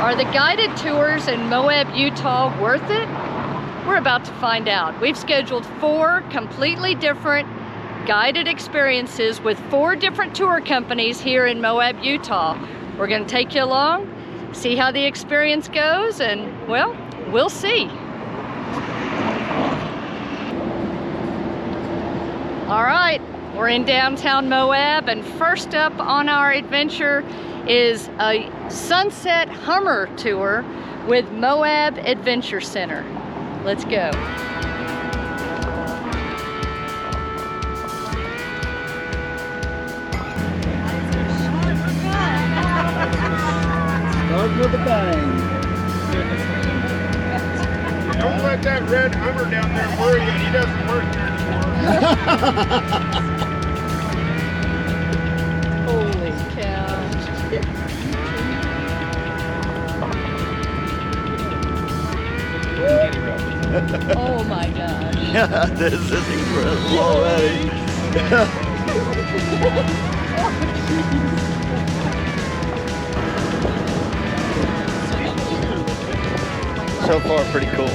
Are the guided tours in Moab, Utah worth it? We're about to find out. We've scheduled 4 completely different guided experiences with 4 different tour companies here in Moab, Utah. We're going to take you along, see how the experience goes, and well, we'll see. All right, we're in downtown Moab, and first up on our adventure is a sunset Hummer tour with Moab Adventure Center. Let's go. Start with a bang. Don't let that red Hummer down there worry you. He doesn't work here anymore. Holy cow. Oh my gosh. Yeah, this is incredible already. So far, pretty cool.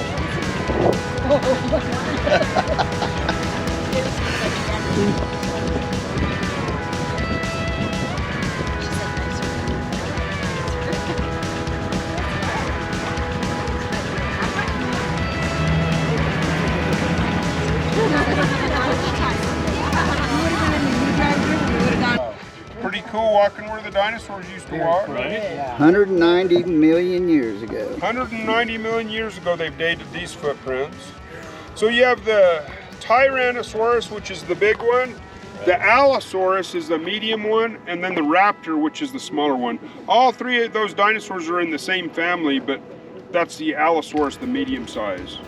Pretty cool walking where the dinosaurs used to walk. 190 million years ago. 190 million years ago they've dated these footprints. So you have the Tyrannosaurus, which is the big one, the Allosaurus is the medium one, and then the Raptor, which is the smaller one. All 3 of those dinosaurs are in the same family, but that's the Allosaurus, the medium size.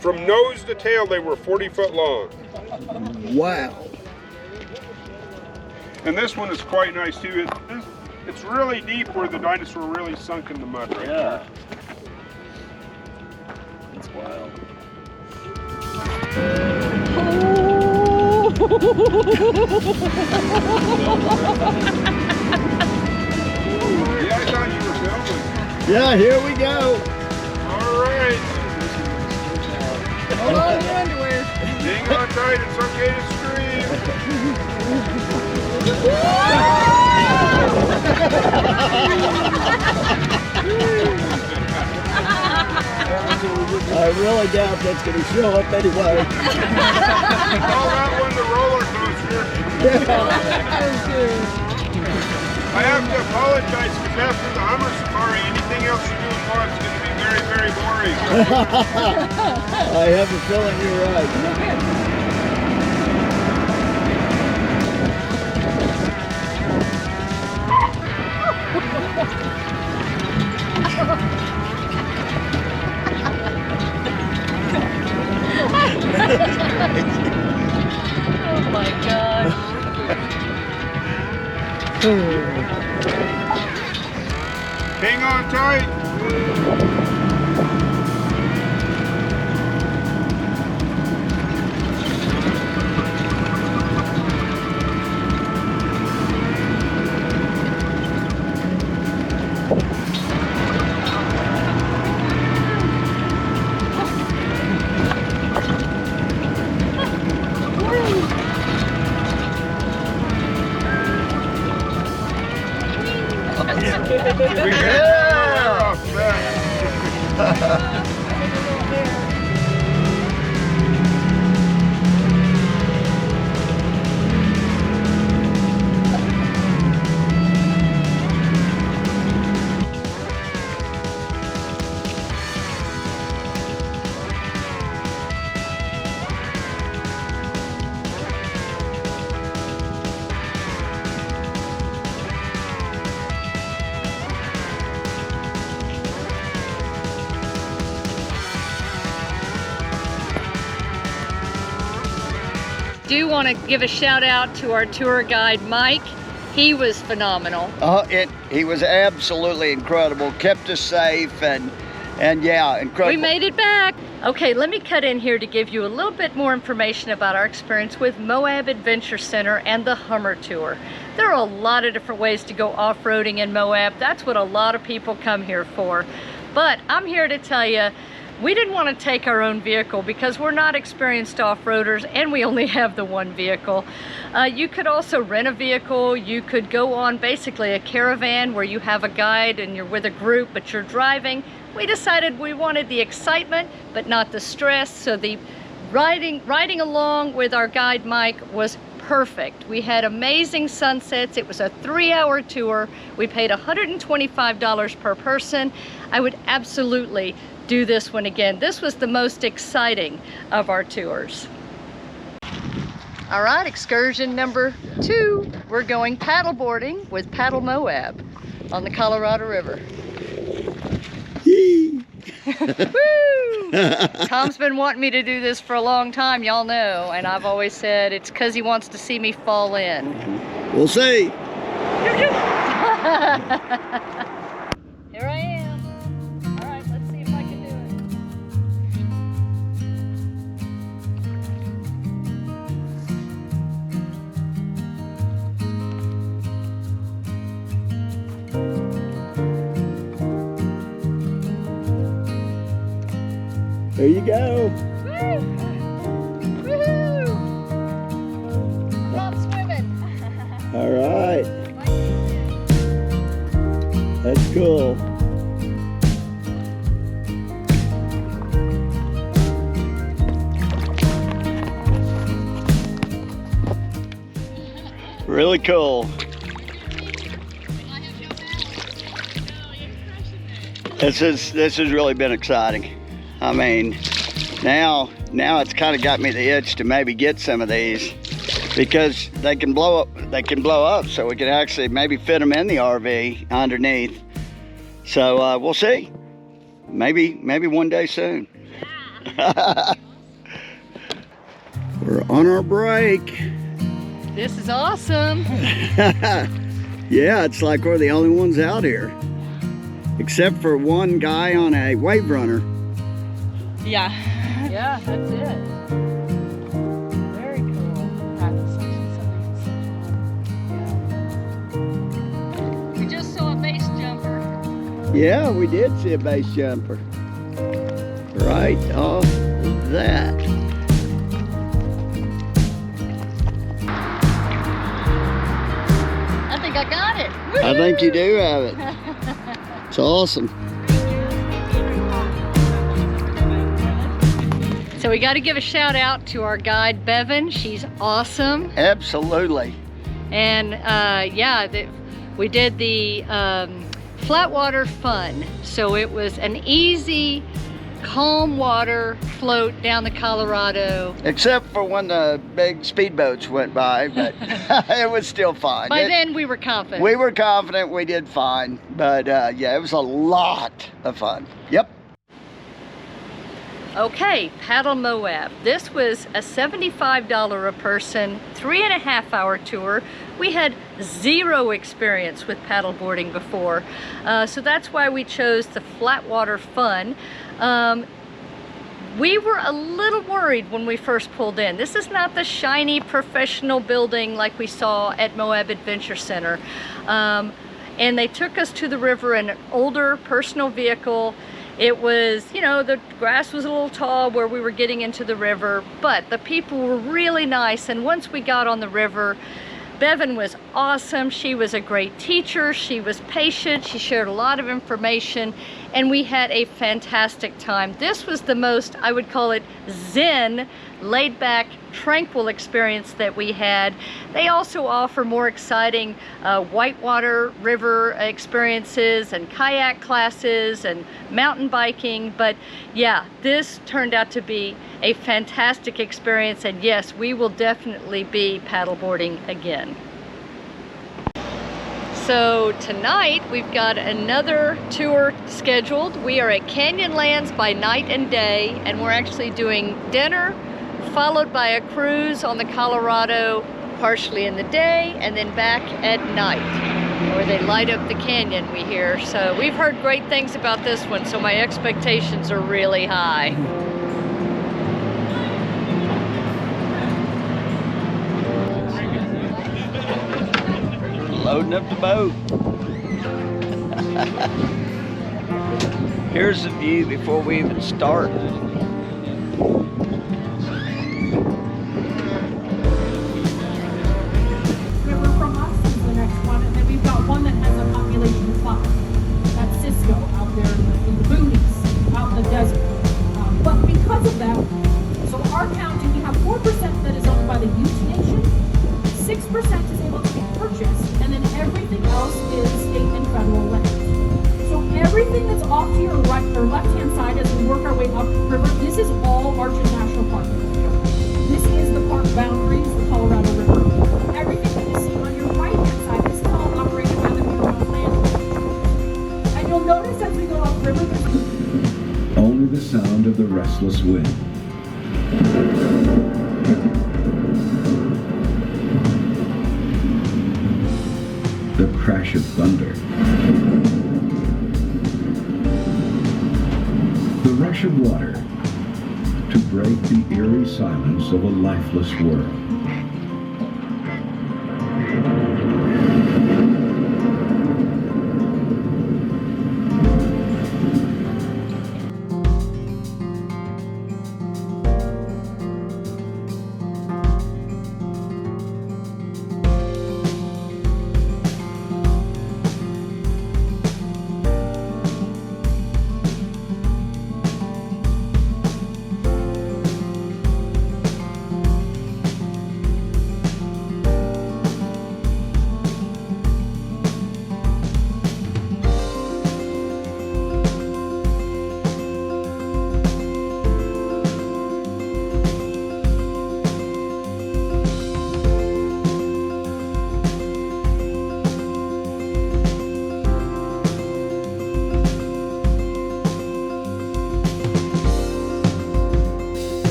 From nose to tail, they were 40 foot long. Wow. And this one is quite nice too. It's really deep where the dinosaur really sunk in the mud right there. That's wild. Yeah, I thought you were filming. Yeah, here we go. All right. Hold on to your underwear. Hang on tight, it's okay to scream. I really doubt that's going to show up anyway. Call that one the roller coaster. I have to apologize because after the Hummer Safari, anything else you do in Moab is going to be very, very boring. I have a feeling you're right. Oh my gosh. Hang on tight. We got off that. Do want to give a shout out to our tour guide Mike. He was phenomenal. He was absolutely incredible. Kept us safe and yeah, incredible. We made it back. Okay, let me cut in here to give you a little bit more information about our experience with Moab Adventure Center and the Hummer Tour. There are a lot of different ways to go off-roading in Moab. That's what a lot of people come here for. But I'm here to tell you, we didn't want to take our own vehicle because we're not experienced off-roaders and we only have the one vehicle. You could also rent a vehicle. You could go on basically a caravan where you have a guide and you're with a group, but you're driving. We decided we wanted the excitement, but not the stress, so the riding along with our guide Mike was perfect. We had amazing sunsets. It was a 3-hour tour. We paid $125 per person. I would absolutely do this one again. This was the most exciting of our tours. All right, excursion number 2. We're going paddleboarding with Paddle Moab on the Colorado River. Woo! Tom's been wanting me to do this for a long time, y'all know, and I've always said it's because he wants to see me fall in. We'll see. Here I am. All right, let's see if I can do There you go. Woo! Woohoo! Stop swimming. All right. That's cool. Really cool. This has really been exciting. I mean, now it's kind of got me the itch to maybe get some of these because they can blow up, so we can actually maybe fit them in the RV underneath. So we'll see. Maybe one day soon. Yeah. We're on our break. This is awesome. Yeah, it's like we're the only ones out here, except for one guy on a wave runner. Yeah. Yeah, that's it. Very cool. Yeah. We just saw a base jumper. Yeah, we did see a base jumper. Right off that. I think I got it. I think you do have it. It's awesome. So we got to give a shout out to our guide Bevan. She's awesome. Absolutely. And yeah, we did the flatwater fun. So it was an easy, calm water float down the Colorado. Except for when the big speedboats went by, but it was still fine. By then we were confident. We were confident we did fine, but yeah, it was a lot of fun. Yep. Okay, Paddle Moab. This was a $75 a person, 3.5-hour tour. We had zero experience with paddleboarding before, so that's why we chose the flatwater fun. We were a little worried when we first pulled in. This is not the shiny professional building like we saw at Moab Adventure Center. And they took us to the river in an older personal vehicle. It was, you know, the grass was a little tall where we were getting into the river, but the people were really nice. And once we got on the river, Bevan was awesome. She was a great teacher. She was patient. She shared a lot of information, and we had a fantastic time. This was the most, I would call it, zen, laid back, tranquil experience that we had. They also offer more exciting whitewater river experiences and kayak classes and mountain biking. But yeah, this turned out to be a fantastic experience, and yes, we will definitely be paddleboarding again. So tonight we've got another tour scheduled. We are at Canyonlands by night and day, and we're actually doing dinner followed by a cruise on the Colorado, partially in the day and then back at night, where they light up the canyon, we hear. So we've heard great things about this one, so my expectations are really high. loading up the boat. Here's the view before we even start. River from us is the next one, and then we've got one that has a population of 5. That's Cisco out there in the boonies, out in the desert. But because of that, so our county, we have 4% that is owned by the Ute Nation, 6% is able to be purchased, and then everything else is state and federal land. So everything that's off to your right or left-hand side as we work our way up the river, this is all Arches National Park. This is the park boundaries, the Colorado River. Everything that you see on your right-hand side, this is all operated by the Bureau of Land Management. And you'll notice as we go upriver, there's only the sound of the restless wind. The crash of thunder. The rush of water to break the eerie silence of a lifeless world.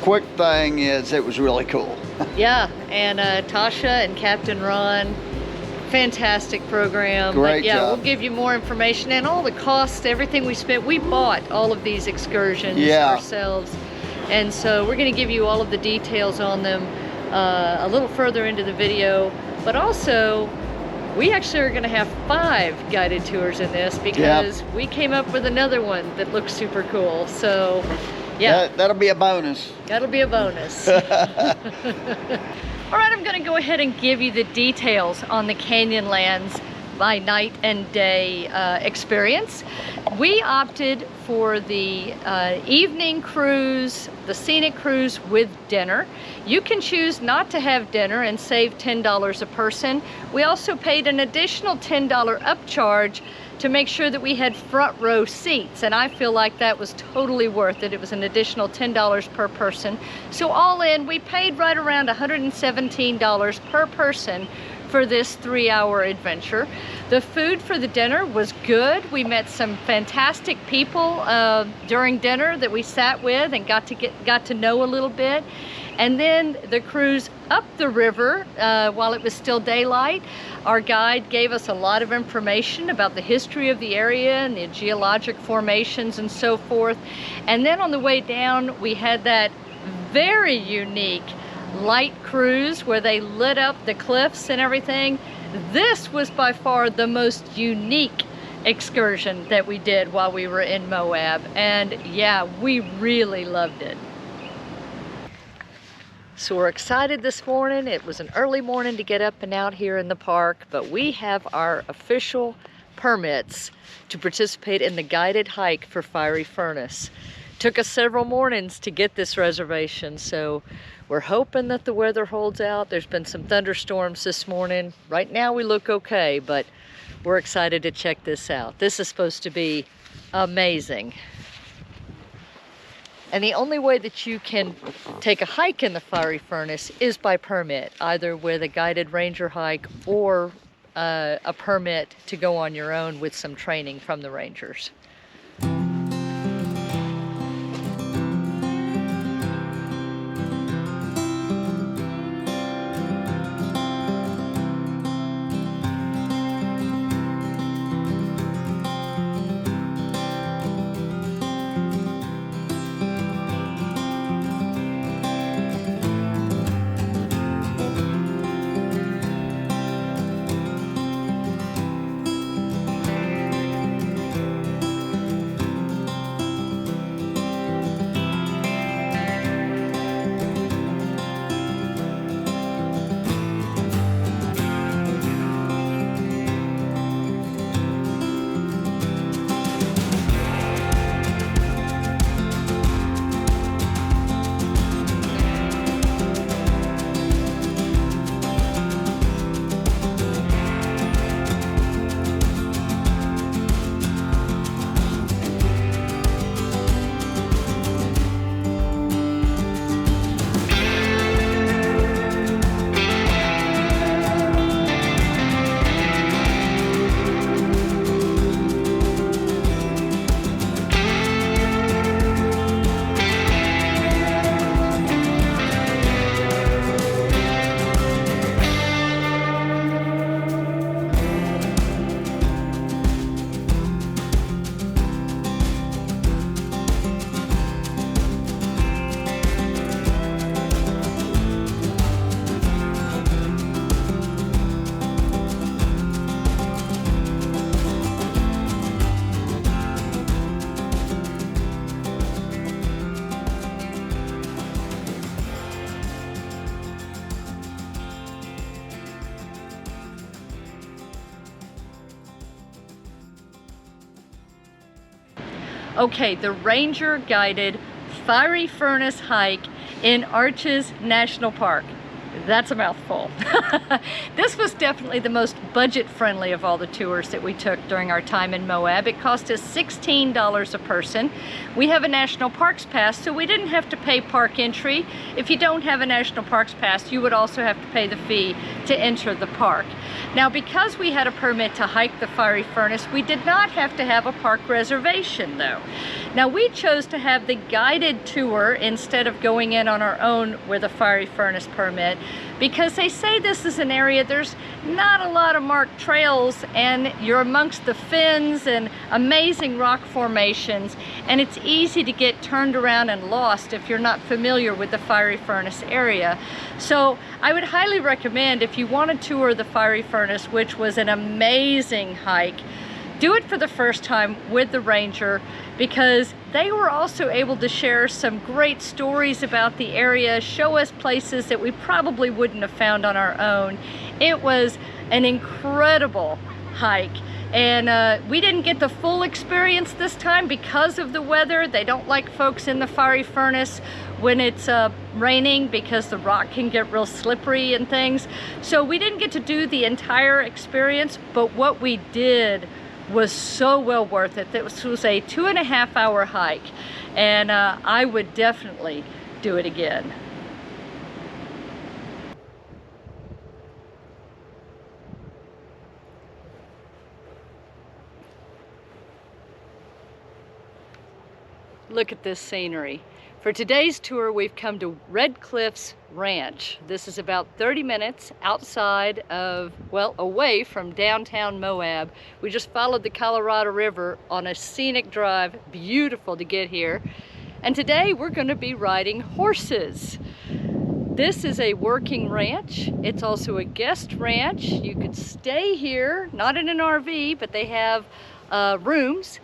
Quick thing is, it was really cool. Yeah, and Tasha and Captain Ron, fantastic program. Great but yeah, job. we'll give you more information and all the costs, everything we spent. We bought all of these excursions ourselves, and so we're going to give you all of the details on them a little further into the video. But also, we actually are going to have 5 guided tours in this because we came up with another one that looks super cool. So yeah, that'll be a bonus. that'll be a bonus. All right, I'm going to go ahead and give you the details on the Canyonlands by night and day experience. We opted for the evening cruise, the scenic cruise with dinner. You can choose not to have dinner and save $10 a person. We also paid an additional $10 upcharge to make sure that we had front row seats, and I feel like that was totally worth it. It was an additional $10 per person. So all in, we paid right around $117 per person for this 3-hour adventure. The food for the dinner was good. We met some fantastic people during dinner that we sat with and got to know a little bit. And then the cruise up the river while it was still daylight. Our guide gave us a lot of information about the history of the area and the geologic formations and so forth. And then on the way down, we had that very unique light cruise where they lit up the cliffs and everything. This was by far the most unique excursion that we did while we were in Moab. And yeah, we really loved it. So we're excited this morning. It was an early morning to get up and out here in the park, but we have our official permits to participate in the guided hike for Fiery Furnace. Took us several mornings to get this reservation, so we're hoping that the weather holds out. There's been some thunderstorms this morning. Right now we look okay, but we're excited to check this out. This is supposed to be amazing. And the only way that you can take a hike in the Fiery Furnace is by permit, either with a guided ranger hike or a permit to go on your own with some training from the rangers. Okay, the Ranger guided Fiery Furnace hike in Arches National Park. That's a mouthful. This was definitely the most budget-friendly of all the tours that we took during our time in Moab. It cost us $16 a person. We have a National Parks Pass, so we didn't have to pay park entry. If you don't have a National Parks Pass, you would also have to pay the fee to enter the park. Now, because we had a permit to hike the Fiery Furnace, we did not have to have a park reservation, though. Now, we chose to have the guided tour instead of going in on our own with a Fiery Furnace permit, because they say this is an area there's not a lot of marked trails, and you're amongst the fens and amazing rock formations, and it's easy to get turned around and lost if you're not familiar with the Fiery Furnace area. So I would highly recommend, if you want to tour the Fiery Furnace, which was an amazing hike, do it for the first time with the Ranger, because they were also able to share some great stories about the area, show us places that we probably wouldn't have found on our own. It was an incredible hike, and we didn't get the full experience this time because of the weather. They don't like folks in the Fiery Furnace when it's raining, because the rock can get real slippery and things. So we didn't get to do the entire experience, but what we did was so well worth it. This was a 2.5-hour hike, and I would definitely do it again. Look at this scenery. For today's tour, we've come to Red Cliffs Ranch. This is about 30 minutes outside of, well, away from downtown Moab. We just followed the Colorado River on a scenic drive, beautiful to get here. And today we're going to be riding horses. This is a working ranch. It's also a guest ranch. You could stay here, not in an RV, but they have rooms,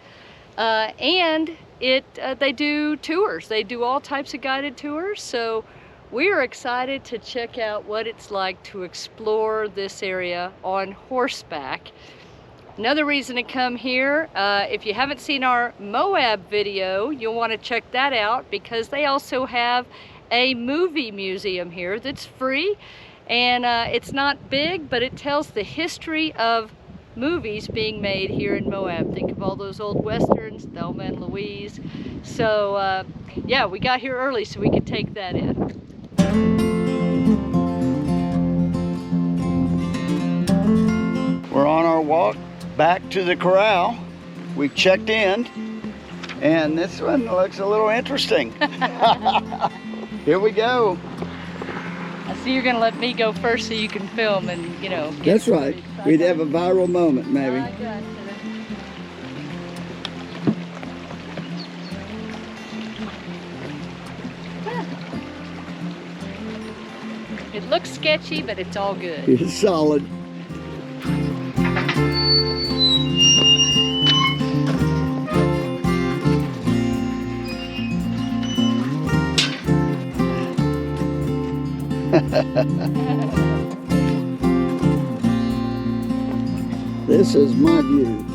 and they do tours. They do all types of guided tours, so we are excited to check out what it's like to explore this area on horseback. Another reason to come here, if you haven't seen our Moab video, you'll want to check that out, because they also have a movie museum here that's free, and it's not big, but it tells the history of movies being made here in Moab. Think of all those old westerns, Thelma and Louise. So yeah, we got here early so we could take that in. We're on our walk back to the corral. We've checked in, and this one looks a little interesting. Here we go. I see you're gonna let me go first so you can film and, you know. That's right. We'd have a viral moment, maybe. I gotcha. It looks sketchy, but it's all good. It's solid. This is my view.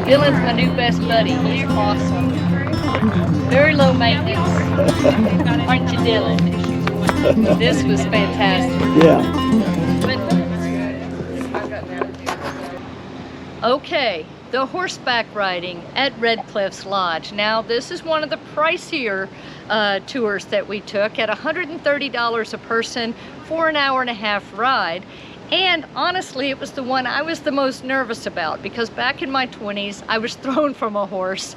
Dylan's my new best buddy. He's awesome. Very low maintenance. Aren't you, Dylan? This was fantastic. Yeah. Okay, the horseback riding at Red Cliffs Lodge. Now, this is one of the pricier tours that we took at $130 a person for an hour-and-a-half ride. And honestly, it was the one I was the most nervous about, because back in my 20s, I was thrown from a horse.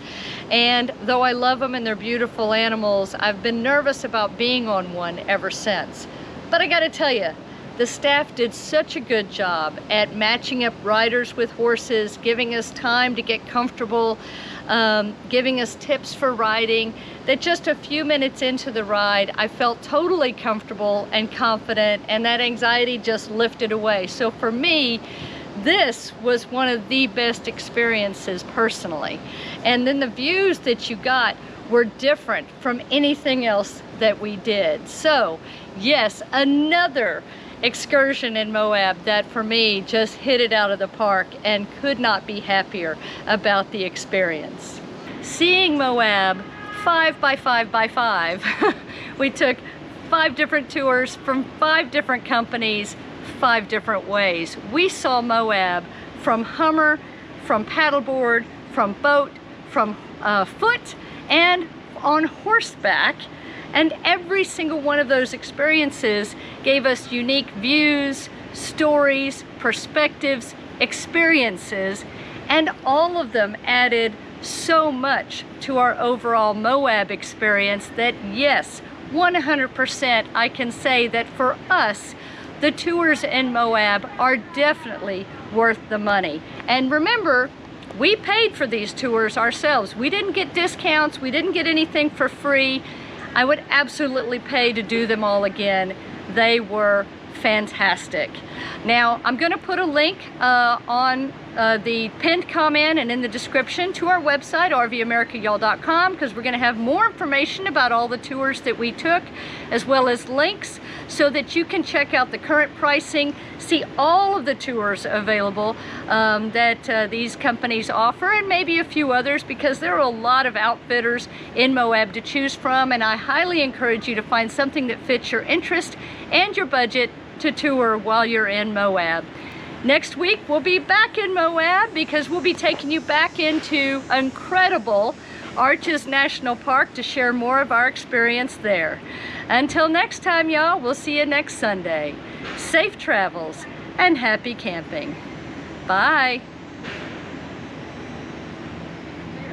And though I love them and they're beautiful animals, I've been nervous about being on one ever since. But I gotta tell you, the staff did such a good job at matching up riders with horses, giving us time to get comfortable, giving us tips for riding, that just a few minutes into the ride, I felt totally comfortable and confident, and that anxiety just lifted away. So for me, this was one of the best experiences personally. And then the views that you got were different from anything else that we did. So yes, another excursion in Moab that for me just hit it out of the park, and could not be happier about the experience. Seeing Moab 5 by 5 by 5. We took 5 different tours from 5 different companies, 5 different ways. We saw Moab from Hummer, from paddleboard, from boat, from foot, and on horseback. And every single one of those experiences gave us unique views, stories, perspectives, experiences, and all of them added so much to our overall Moab experience that yes, 100% I can say that for us, the tours in Moab are definitely worth the money. And remember, we paid for these tours ourselves. We didn't get discounts, we didn't get anything for free. I would absolutely pay to do them all again. They were fantastic. Now, I'm gonna put a link on the pinned comment and in the description to our website, rvamericayall.com, because we're gonna have more information about all the tours that we took, as well as links so that you can check out the current pricing, see all of the tours available that these companies offer, and maybe a few others, because there are a lot of outfitters in Moab to choose from, and I highly encourage you to find something that fits your interest and your budget to tour while you're in Moab. Next week, we'll be back in Moab, because we'll be taking you back into incredible Arches National Park to share more of our experience there. Until next time, y'all, we'll see you next Sunday. Safe travels and happy camping. Bye.